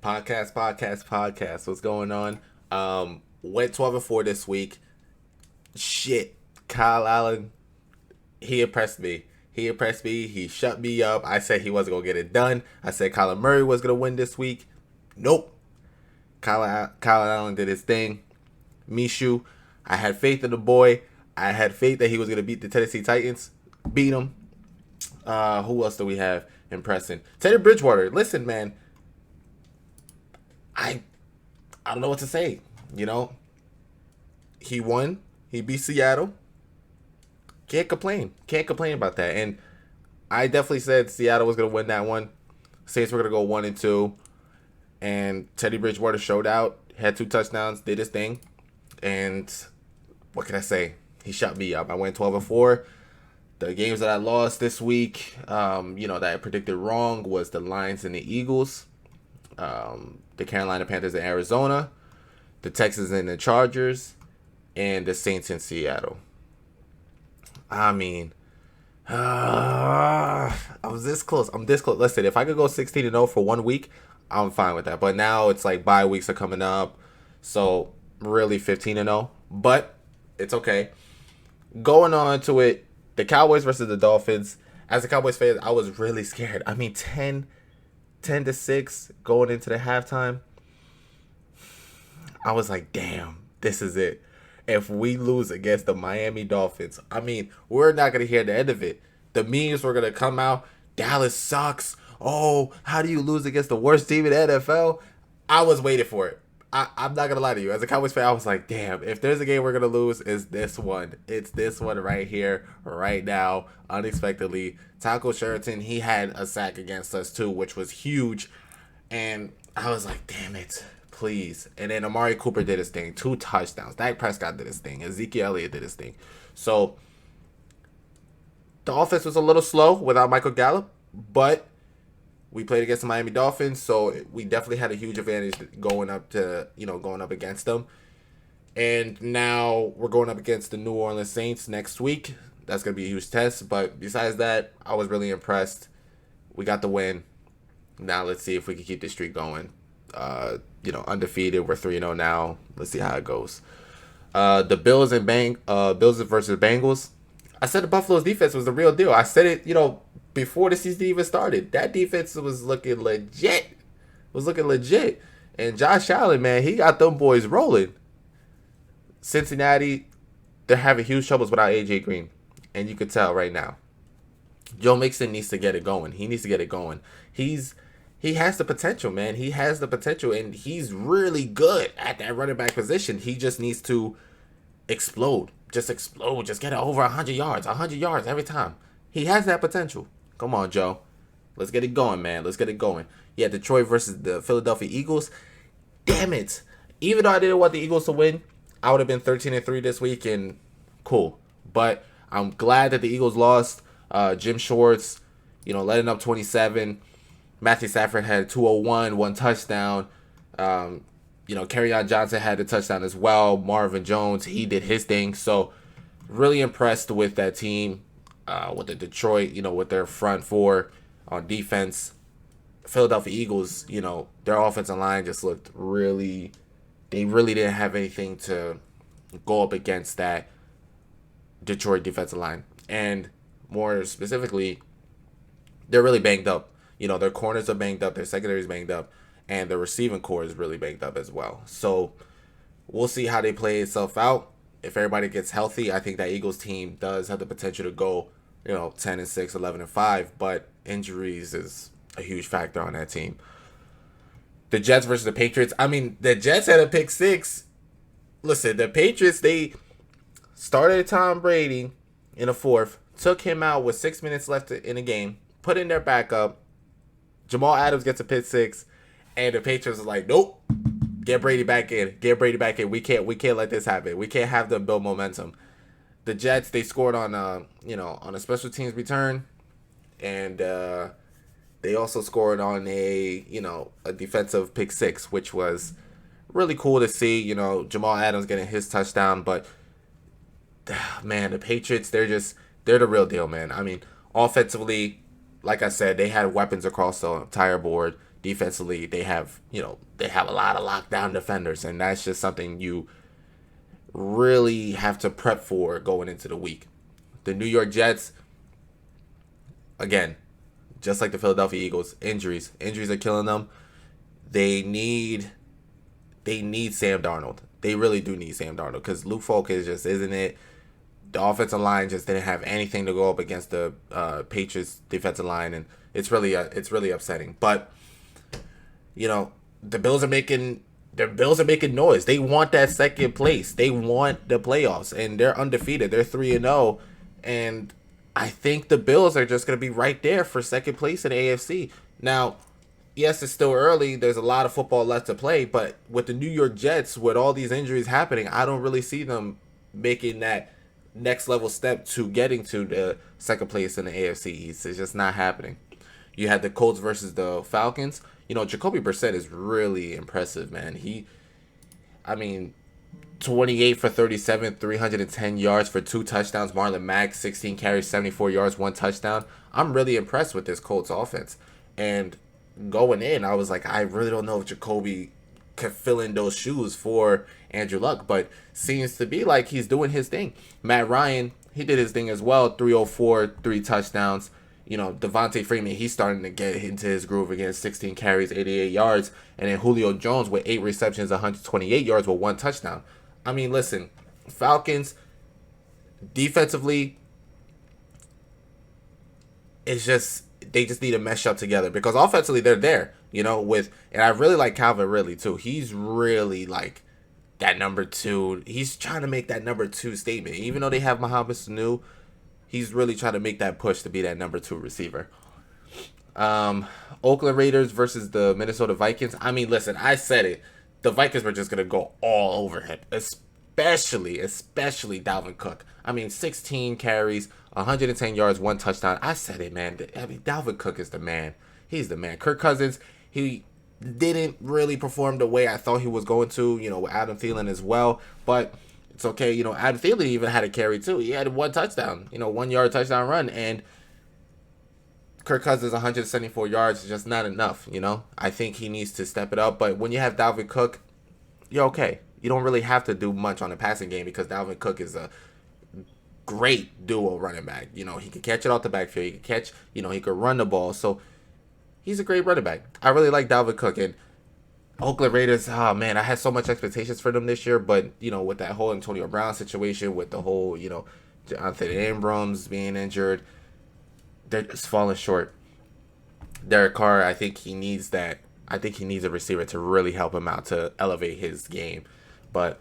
Podcast. What's going on? Went 12-4 this week. Shit. Kyle Allen, he impressed me. He shut me up. I said he wasn't going to get it done. I said Kyler Murray was going to win this week. Nope. Kyle Allen did his thing. Mishu, I had faith in the boy. I had faith that he was going to beat the Tennessee Titans. Beat them. Who else do we have impressing? Teddy Bridgewater. Listen, man. I don't know what to say. You know, he won. He beat Seattle. Can't complain. Can't complain about that. And I definitely said Seattle was going to win that one. Saints were going to go 1-2. And Teddy Bridgewater showed out. Had 2 touchdowns. Did his thing. And what can I say? He shut me up. I went 12-4. The games that I lost this week, that I predicted wrong was the Lions and the Eagles. The Carolina Panthers in Arizona, the Texans and the Chargers, and the Saints in Seattle. I mean, I was this close. I'm this close. Listen, if I could go 16-0 for 1 week, I'm fine with that. But now it's like bye weeks are coming up, so really 15-0. But it's okay. Going on to it, the Cowboys versus the Dolphins. As a Cowboys fan, I was really scared. I mean, 10-6 going into the halftime. I was like, damn, this is it. If we lose against the Miami Dolphins, I mean, we're not going to hear the end of it. The memes were going to come out. Dallas sucks. Oh, how do you lose against the worst team in the NFL? I was waiting for it. I'm not going to lie to you. As a Cowboys fan, I was like, damn, if there's a game we're going to lose, it's this one. It's this one right here, right now, unexpectedly. Taco Sheraton, he had a sack against us too, which was huge. And I was like, damn it, please. And then Amari Cooper did his thing. 2 touchdowns. Dak Prescott did his thing. Ezekiel Elliott did his thing. So the offense was a little slow without Michael Gallup, but we played against the Miami Dolphins, so we definitely had a huge advantage going up against them. And now we're going up against the New Orleans Saints next week. That's going to be a huge test. But besides that, I was really impressed. We got the win. Now let's see if we can keep this streak going. Undefeated. We're 3-0 now. Let's see how it goes. The Bills versus Bengals. I said the Buffalo's defense was the real deal. I said it, before the season even started. That defense was looking legit. And Josh Allen, man, he got them boys rolling. Cincinnati, they're having huge troubles without AJ Green. And you could tell right now. Joe Mixon needs to get it going. He needs to get it going. He has the potential, man. He has the potential, and he's really good at that running back position. He just needs to explode. Just explode. Just get it over 100 yards. 100 yards every time. He has that potential. Come on, Joe. Let's get it going, man. Let's get it going. Yeah, Detroit versus the Philadelphia Eagles. Damn it. Even though I didn't want the Eagles to win, I would have been 13-3 this week, and cool. But I'm glad that the Eagles lost. Jim Schwartz, letting up 27. Matthew Stafford had 201, 1 touchdown. Kerryon Johnson had a touchdown as well. Marvin Jones, he did his thing. So really impressed with that team, with the Detroit, with their front 4 on defense. Philadelphia Eagles, their offensive line just looked they really didn't have anything to go up against that Detroit defensive line. And more specifically, they're really banged up. Their corners are banged up, their secondary is banged up, and the receiving core is really banged up as well. So we'll see how they play itself out. If everybody gets healthy, I think that Eagles team does have the potential to go, 10-6, 11-5, but injuries is a huge factor on that team. The Jets versus the Patriots. I mean, the Jets had a pick 6. Listen, the Patriots, they started Tom Brady in the 4th, took him out with 6 minutes left in the game, put in their backup. Jamal Adams gets a pick 6, and the Patriots are like, nope, get Brady back in. We can't let this happen. We can't have them build momentum. The Jets, they scored on a special teams return, and they also scored on a defensive pick 6, which was really cool to see. Jamal Adams getting his touchdown, but man, the Patriots, they're the real deal, man. I mean, offensively, like I said, they had weapons across the entire board. defensively, they have a lot of lockdown defenders, and that's just something you really have to prep for going into the week. The New York Jets, again, just like the Philadelphia Eagles, injuries are killing them. They need Sam Darnold. They really do need Sam Darnold because Luke Falk isn't it. The offensive line just didn't have anything to go up against the Patriots defensive line, and it's really upsetting. But the Bills are making noise. They want that second place. They want the playoffs, and they're undefeated. They're 3-0, and I think the Bills are just going to be right there for second place in the AFC. Now, yes, it's still early. There's a lot of football left to play, but with the New York Jets, with all these injuries happening, I don't really see them making that next level step to getting to the second place in the AFC East. It's just not happening. You had the Colts versus the Falcons. Jacoby Brissett is really impressive, man. 28 for 37, 310 yards for 2 touchdowns. Marlon Mack, 16 carries, 74 yards, 1 touchdown. I'm really impressed with this Colts offense. And going in, I was like, I really don't know if Jacoby could fill in those shoes for Andrew Luck, but seems to be like he's doing his thing. Matt Ryan, he did his thing as well. 304, 3 touchdowns. Devontae Freeman, he's starting to get into his groove again. 16 carries, 88 yards. And then Julio Jones with 8 receptions, 128 yards with 1 touchdown. Listen, Falcons, defensively, they just need to mesh up together because offensively they're there, and I really like Calvin Ridley too. He's really like that number 2. He's trying to make that number 2 statement. Even though they have Mohamed Sanu, he's really trying to make that push to be that number 2 receiver. Oakland Raiders versus the Minnesota Vikings. Listen, I said it. The Vikings were just going to go all over him, especially Dalvin Cook. 16 carries, 110 yards, 1 touchdown. I said it, man. Dalvin Cook is the man. He's the man. Kirk Cousins, he didn't really perform the way I thought he was going to, with Adam Thielen as well. But it's okay. Adam Thielen even had a carry too. He had 1 touchdown, 1-yard touchdown run. And Kirk Cousins, 174 yards is just not enough, I think he needs to step it up. But when you have Dalvin Cook, you're okay. You don't really have to do much on the passing game because Dalvin Cook is a great duo running back. He can catch it off the backfield. He can catch, he can run the ball. So he's a great running back. I really like Dalvin Cook. And Oakland Raiders, oh man, I had so much expectations for them this year. But, with that whole Antonio Brown situation, with the whole, Jonathan Abrams being injured, they're just falling short. Derek Carr, I think he needs that. I think he needs a receiver to really help him out to elevate his game. But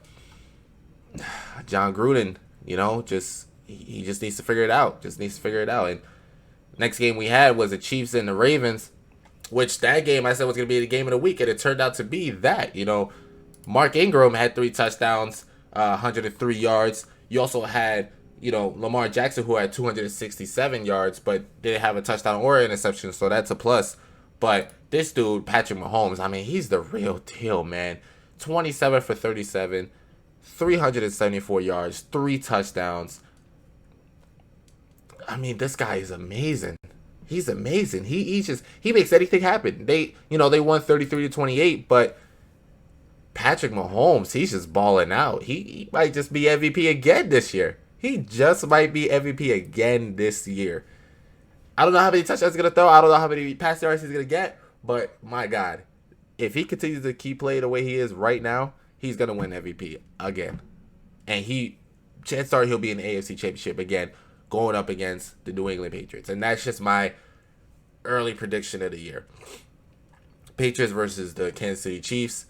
John Gruden, he just needs to figure it out. And next game we had was the Chiefs and the Ravens, which that game I said was going to be the game of the week, and it turned out to be that. Mark Ingram had 3 touchdowns, 103 yards. You also had Lamar Jackson, who had 267 yards, but didn't have a touchdown or an interception, so that's a plus. But this dude, Patrick Mahomes, he's the real deal, man. 27 for 37, 374 yards, 3 touchdowns. This guy is amazing. He's amazing. He makes anything happen. They won 33-28, but Patrick Mahomes, he's just balling out. He might just be MVP again this year. He just might be MVP again this year. I don't know how many touchdowns he's going to throw. I don't know how many pass yards he's going to get. But, my God, if he continues to keep playing the way he is right now, he's going to win MVP again. And chances are he'll be in the AFC Championship again, going up against the New England Patriots. And that's just my early prediction of the year. Patriots versus the Kansas City Chiefs.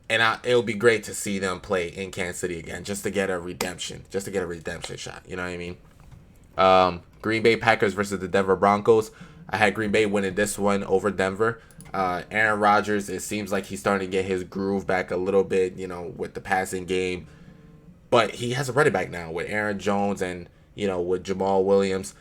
And it'll be great to see them play in Kansas City again, just to get a redemption shot. You know what I mean? Green Bay Packers versus the Denver Broncos. I had Green Bay winning this one over Denver. Aaron Rodgers, it seems like he's starting to get his groove back a little bit, with the passing game. But he has a running back now with Aaron Jones and, with Jamal Williams.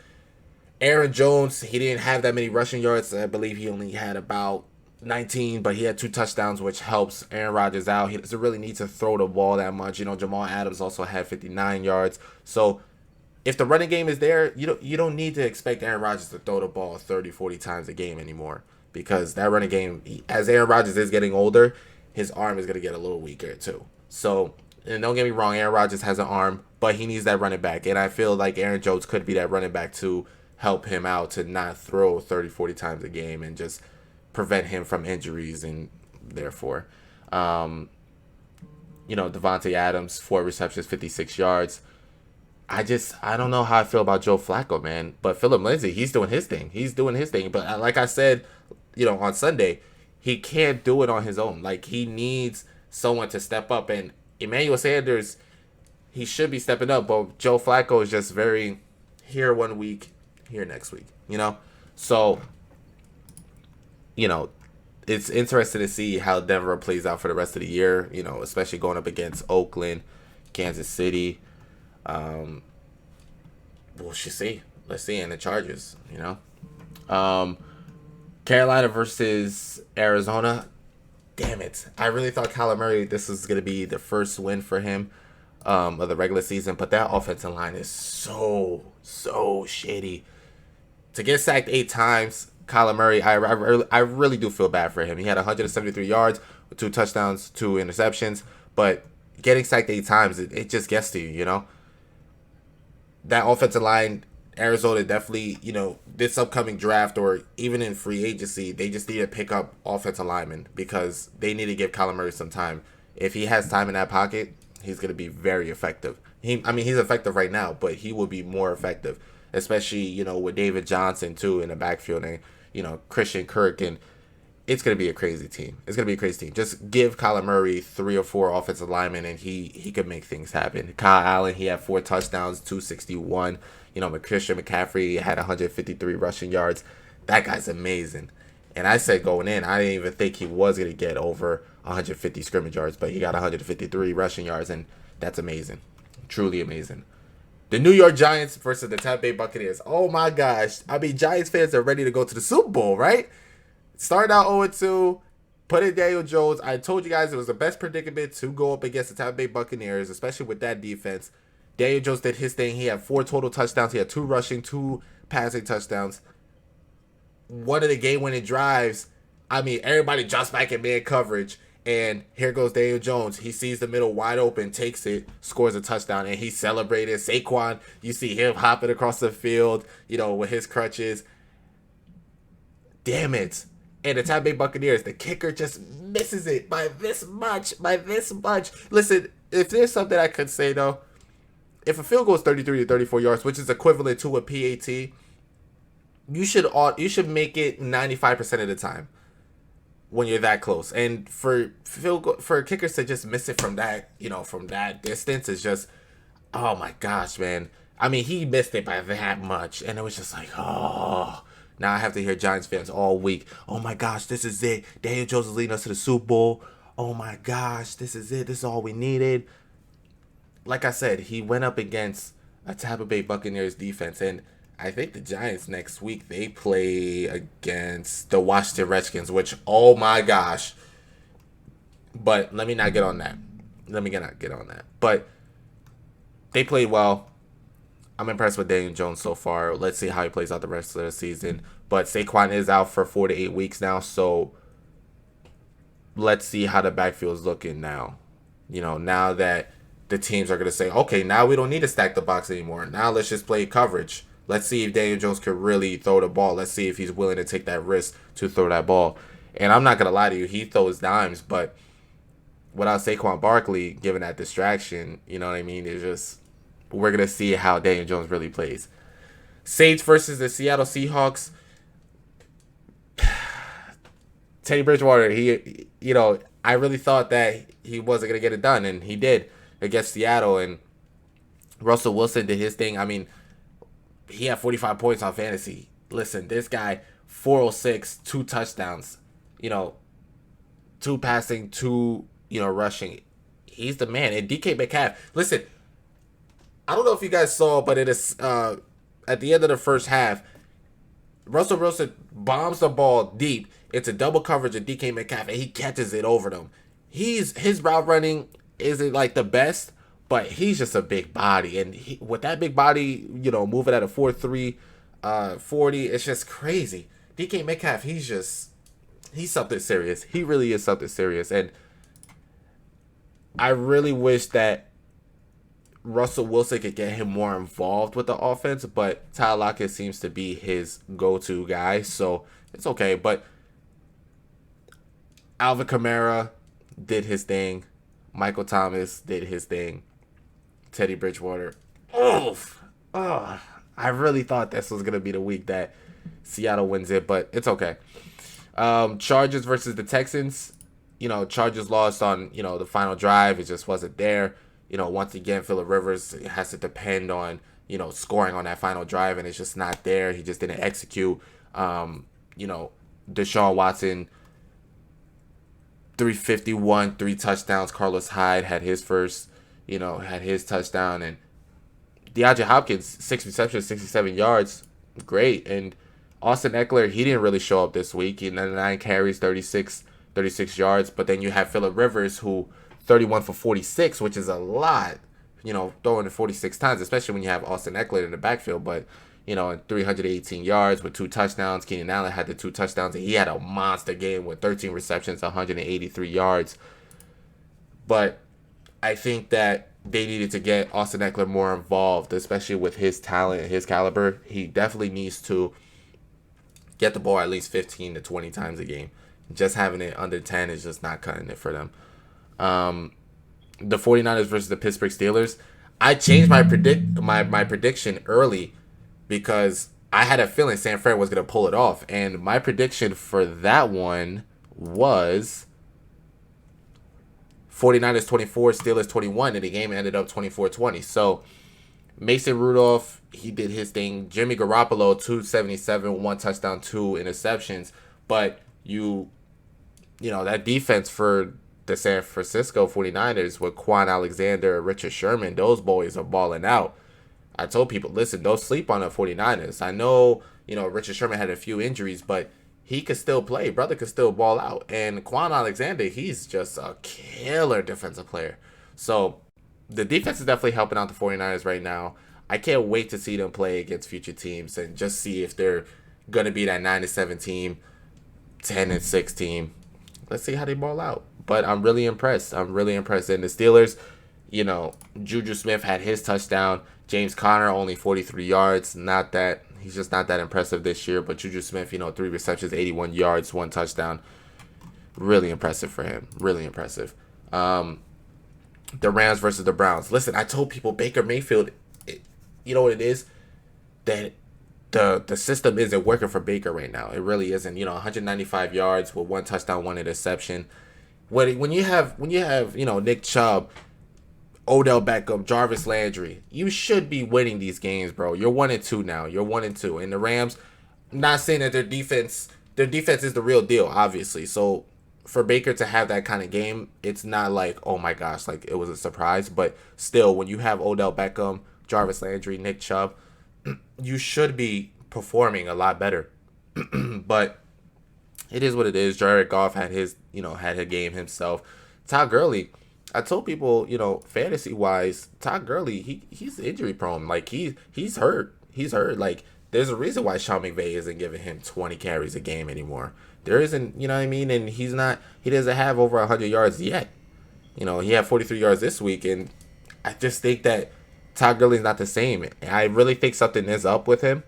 Aaron Jones, he didn't have that many rushing yards. I believe he only had about 19, but he had 2 touchdowns, which helps Aaron Rodgers out. He doesn't really need to throw the ball that much. Jamal Adams also had 59 yards. So if the running game is there, you don't need to expect Aaron Rodgers to throw the ball 30, 40 times a game anymore. because that running game, as Aaron Rodgers is getting older, his arm is going to get a little weaker too. So, and don't get me wrong, Aaron Rodgers has an arm, but he needs that running back. And I feel like Aaron Jones could be that running back to help him out to not throw 30, 40 times a game and just prevent him from injuries. And therefore, Devontae Adams, 4 receptions, 56 yards. I don't know how I feel about Joe Flacco, man. But Phillip Lindsay, he's doing his thing. But like I said, on Sunday, he can't do it on his own. Like, he needs someone to step up. And Emmanuel Sanders, he should be stepping up. But Joe Flacco is just very here one week, here next week, So, it's interesting to see how Denver plays out for the rest of the year, especially going up against Oakland, Kansas City. We'll just see. Let's see. And the Chargers, Carolina versus Arizona. Damn it. I really thought Kyler Murray, this was going to be the first win for him of the regular season. But that offensive line is so shitty. To get sacked 8 times, Kyler Murray, I really do feel bad for him. He had 173 yards with 2 touchdowns, 2 interceptions. But getting sacked 8 times, it just gets to you, That offensive line, Arizona definitely, this upcoming draft or even in free agency, they just need to pick up offensive linemen because they need to give Kyler Murray some time. If he has time in that pocket, he's going to be very effective. He's effective right now, but he will be more effective, especially, with David Johnson, too, in the backfield and, Christian Kirk. And it's going to be a crazy team. Just give Kyler Murray 3 or 4 offensive linemen, and he could make things happen. Kyle Allen, he had 4 touchdowns, 261. Christian McCaffrey had 153 rushing yards. That guy's amazing. And I said going in, I didn't even think he was going to get over 150 scrimmage yards, but he got 153 rushing yards, and that's amazing. Truly amazing. The New York Giants versus the Tampa Bay Buccaneers. Oh, my gosh. Giants fans are ready to go to the Super Bowl, right? Started out 0-2, put in Daniel Jones. I told you guys it was the best predicament to go up against the Tampa Bay Buccaneers, especially with that defense. Daniel Jones did his thing. He had 4 total touchdowns. He had 2 rushing, 2 passing touchdowns. One of the game-winning drives, everybody jumps back in man coverage, and here goes Daniel Jones. He sees the middle wide open, takes it, scores a touchdown, and he celebrated. Saquon, you see him hopping across the field, with his crutches. Damn it. And the Tampa Bay Buccaneers, the kicker just misses it by this much. Listen, if there's something I could say, though, if a field goal is 33 to 34 yards, which is equivalent to a PAT, you should make it 95% of the time when you're that close. And for kickers to just miss it from that, from that distance is just, oh my gosh, man. He missed it by that much, and it was just like, oh. Now I have to hear Giants fans all week. Oh my gosh, this is it. Daniel Jones is leading us to the Super Bowl. Oh my gosh, this is it. This is all we needed. Like I said, he went up against a Tampa Bay Buccaneers defense, and I think the Giants next week, they play against the Washington Redskins, which, oh my gosh. But let me not get on that. But they played well. I'm impressed with Daniel Jones so far. Let's see how he plays out the rest of the season. But Saquon is out for 4 to 8 weeks now, so let's see how the backfield is looking now. Now that the teams are going to say, okay, now we don't need to stack the box anymore. Now let's just play coverage. Let's see if Daniel Jones could really throw the ball. Let's see if he's willing to take that risk to throw that ball. And I'm not going to lie to you, he throws dimes, but without Saquon Barkley giving that distraction, it's just, we're going to see how Daniel Jones really plays. Saints versus the Seattle Seahawks. Teddy Bridgewater, I really thought that he wasn't going to get it done, and he did against Seattle. And Russell Wilson did his thing. He had 45 points on fantasy. Listen, this guy, 406, 2 touchdowns, 2 passing, 2, rushing. He's the man. And DK Metcalf, listen, I don't know if you guys saw, but it is at the end of the first half, Russell Wilson bombs the ball deep into double coverage of DK Metcalf, and he catches it over them. His route running isn't like the best, but he's just a big body, and with that big body, moving at a 4.3 40, it's just crazy. DK Metcalf, he's just he's something serious. He really is something serious. And I really wish that Russell Wilson could get him more involved with the offense, but Tyler Lockett seems to be his go-to guy, so it's okay. But Alvin Kamara did his thing. Michael Thomas did his thing. Teddy Bridgewater. Oof. Oh, I really thought this was going to be the week that Seattle wins it, but it's okay. Chargers versus the Texans. Chargers lost on, the final drive. It just wasn't there. Once again, Phillip Rivers has to depend on, scoring on that final drive, and it's just not there. He just didn't execute. Deshaun Watson, 351, 3 touchdowns. Carlos Hyde had his first, had his touchdown. And DeAndre Hopkins, 6 receptions, 67 yards. Great. And Austin Eckler, he didn't really show up this week. He had 9 carries, 36 yards. But then you have Phillip Rivers, who 31 for 46, which is a lot, throwing it 46 times, especially when you have Austin Eckler in the backfield. But, and 318 yards with 2 touchdowns. Keenan Allen had the 2 touchdowns, and he had a monster game with 13 receptions, 183 yards. But I think that they needed to get Austin Eckler more involved, especially with his talent and his caliber. He definitely needs to get the ball at least 15 to 20 times a game. Just having it under 10 is just not cutting it for them. The 49ers versus the Pittsburgh Steelers. I changed my prediction early because I had a feeling San Fran was going to pull it off. And my prediction for that one was 49ers 24, Steelers 21, and the game ended up 24-20. So Mason Rudolph, he did his thing. Jimmy Garoppolo, 277, 1 touchdown, 2 interceptions. But that defense for the San Francisco 49ers with Quan Alexander, Richard Sherman, those boys are balling out. I told people, listen, don't sleep on the 49ers. I know, Richard Sherman had a few injuries, but he could still play. Brother could still ball out. And Quan Alexander, he's just a killer defensive player. So the defense is definitely helping out the 49ers right now. I can't wait to see them play against future teams and just see if they're going to be that 9-7 team, 10-6 team. Let's see how they ball out. But I'm really impressed. And the Steelers, Juju Smith had his touchdown. James Conner only 43 yards. He's just not that impressive this year. But Juju Smith, 3 receptions, 81 yards, 1 touchdown. Really impressive for him. Really impressive. The Rams versus the Browns. Listen, I told people Baker Mayfield, you know what it is? That the system isn't working for Baker right now. It really isn't. 195 yards with 1 touchdown, 1 interception. When you have Nick Chubb, Odell Beckham, Jarvis Landry, you should be winning these games, bro. You're 1-2 now. You're 1-2. And the Rams, not saying that their defense is the real deal, obviously. So for Baker to have that kind of game, it's not like, oh my gosh, like it was a surprise. But still, when you have Odell Beckham, Jarvis Landry, Nick Chubb, you should be performing a lot better. But it is what it is. Jared Goff had his game himself. Todd Gurley, I told people, fantasy wise, Todd Gurley, he's injury prone. Like he's hurt. He's hurt. Like there's a reason why Sean McVay isn't giving him 20 carries a game anymore. There isn't, you know what I mean? And he doesn't have over 100 yards yet. He had 43 yards this week, and I just think that Todd Gurley's not the same. I really think something is up with him,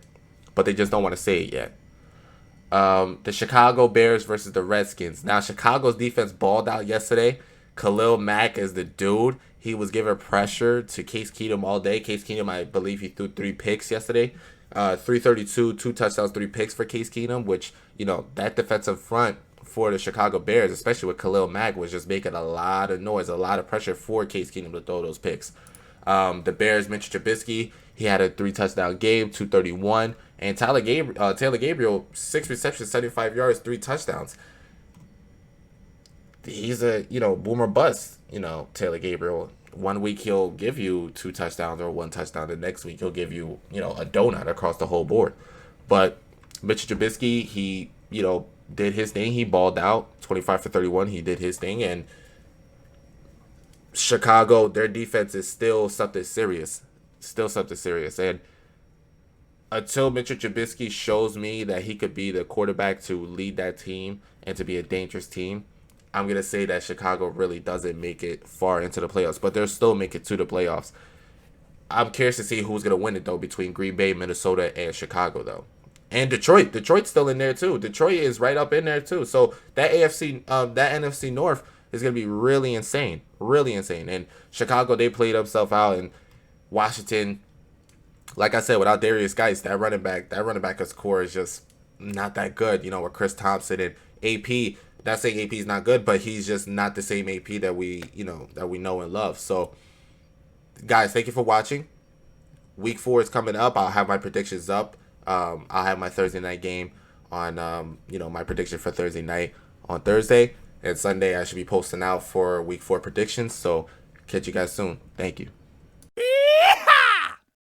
but they just don't want to say it yet. The Chicago Bears versus the Redskins. Now, Chicago's defense balled out yesterday. Khalil Mack is the dude. He was giving pressure to Case Keenum all day. Case Keenum, I believe he threw 3 picks yesterday. 332, 2 touchdowns, 3 picks for Case Keenum, which, that defensive front for the Chicago Bears, especially with Khalil Mack, was just making a lot of noise, a lot of pressure for Case Keenum to throw those picks. The Bears, Mitchell Trubisky, he had a 3 touchdown game, 231. And Taylor Gabriel, 6 receptions, 75 yards, 3 touchdowns. He's a, boomer bust, Taylor Gabriel. One week he'll give you 2 touchdowns or 1 touchdown. The next week he'll give you, a donut across the whole board. But Mitchell Trubisky, he, did his thing. He balled out, 25 for 31. He did his thing. And Chicago, their defense is still something serious. And until Mitchell Trubisky shows me that he could be the quarterback to lead that team and to be a dangerous team, I'm going to say that Chicago really doesn't make it far into the playoffs, but they'll still make it to the playoffs. I'm curious to see who's going to win it, though, between Green Bay, Minnesota, and Chicago, though. And Detroit. Detroit's still in there, too. Detroit is right up in there, too. So that that NFC North is going to be really insane. Really insane. And Chicago, they played themselves out. And Washington, like I said, without Darius Geis, that running back's core is just not that good. You know, with Chris Thompson and AP. Not saying AP is not good, but he's just not the same AP that we know and love. So, guys, thank you for watching. Week 4 is coming up. I'll have my predictions up. I'll have my Thursday night game on, my prediction for Thursday night on Thursday. And Sunday, I should be posting out for Week 4 predictions. So, catch you guys soon. Thank you.